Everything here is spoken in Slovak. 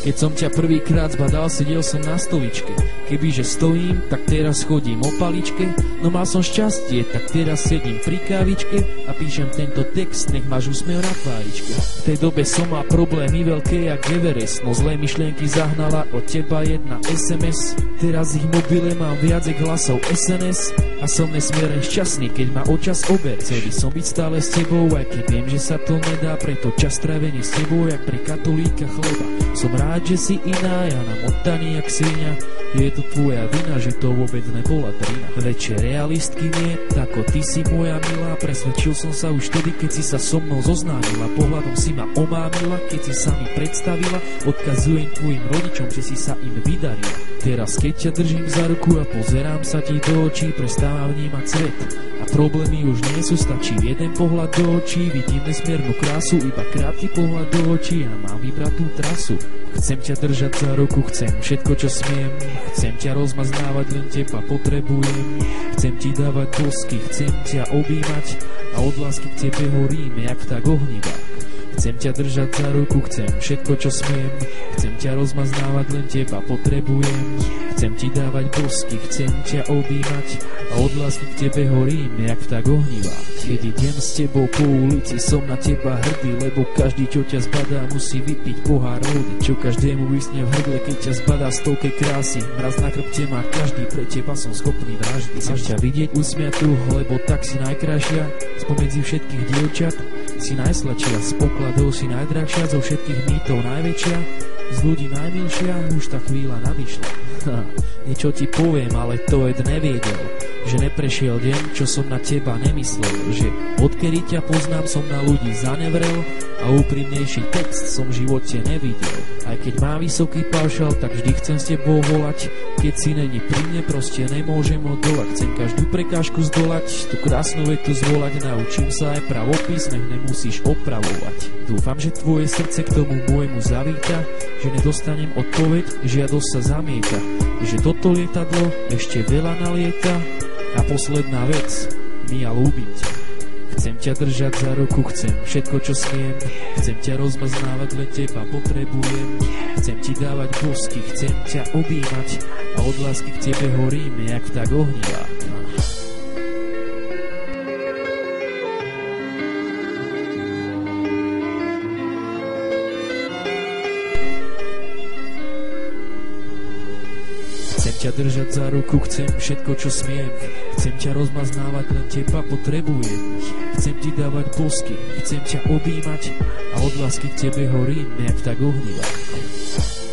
Keď som ťa prvýkrát zbadal, sedel som na stoličke. Kebyže stojím, tak teraz chodím o paličke. No mal som šťastie, tak teraz sedím pri kávičke a píšem tento text, nech máš úsmev na tváričke. V tej dobe som mal problémy veľké jak Everest, no zlé myšlienky zahnala od teba jedna SMS. Teraz ich mobile mám viac hlasov SNS a som nesmierne šťastný, keď ma očas ober. Chcel by som byť stále s tebou, aj keď viem, že sa to nedá, preto čas strávený s tebou jak pri katolíka chleba. Som rád, že si iná, ja namotaný jak svinia. Je to tvoja vina, že to vôbec nebola drina. Väčšie realistky nie, tako ty si moja milá. Presvedčil som sa už vtedy, keď si sa so mnou zoznámila. Pohľadom si ma omámila, keď si sa mi predstavila. Odkazujem tvojim rodičom, že si sa im vydarila. Teraz keď ťa držím za ruku a pozerám sa ti do očí, prestávam vnímať svet. A problémy už nie sú, stačí jeden pohľad do očí. Vidím nesmiernu krásu, iba krátky pohľad do očí a mám vybrať tú trasu. Chcem ťa držať za ruku, chcem všetko, čo smiem. Chcem ťa rozmaznávať, len teba potrebujem. Chcem ti dávať bosky, chcem ťa objímať a od lásky k tebe horím, jak tak ohnivák. Chcem ťa držať za ruku, chcem všetko, čo smiem. Chcem ťa rozmaznávať, len teba potrebujem. Chcem ti dávať bosky, chcem ťa objímať a od lásky k tebe horím, jak tak ohnivák. Keď idem s tebou po ulici, som na teba hrdý, lebo každý, čo ťa zbadá, musí vypiť pohár vody. Čo každému vysne v hrdle, keď ťa zbadá stovke krásy. Mraz na chrbte má každý, pre teba som schopný vraždy. Chcem ťa vidieť usmiatú, lebo tak si najkrajšia spomedzi všetkých dievčat. Si najsladšia, z pokladov si najdrahšia, zo všetkých mýtov najväčšia, z ľudí najmilšia, už tá chvíľa nadišla. Niečo ti poviem, ale to Ed neviedel, že neprešiel deň, čo som na teba nemyslel, že odkedy ťa poznám, som na ľudí zanevrel a úprimnejší text som v živote nevidel. Aj keď má vysoký paušal, tak vždy chcem s tebou volať. Keď si není pri mne, proste nemôžem odolať. Chcem každú prekážku zdolať, tú krásnu vetu zvolať. Naučím sa aj pravopis, nech nemusíš opravovať. Dúfam, že tvoje srdce k tomu môjmu zavíta, že nedostanem odpoveď, žiadosť sa zamieta, že toto lietadlo ešte veľa nalieta. A posledná vec, Mia, ľúbim ťa. Chcem ťa držať za ruku, chcem všetko, čo smiem. Chcem ťa rozmaznávať, len teba potrebujem. Chcem ti dávať bosky, chcem ťa objímať a od lásky k tebe horím, jak tak ohnivák. Chcem ťa držať za ruku, chcem všetko, čo smiem. Chcem ťa rozmaznávať, len teba potrebujem. Chcem ti dávať bosky, chcem ťa objímať a od lásky k tebe horím, jak tak ohnivák.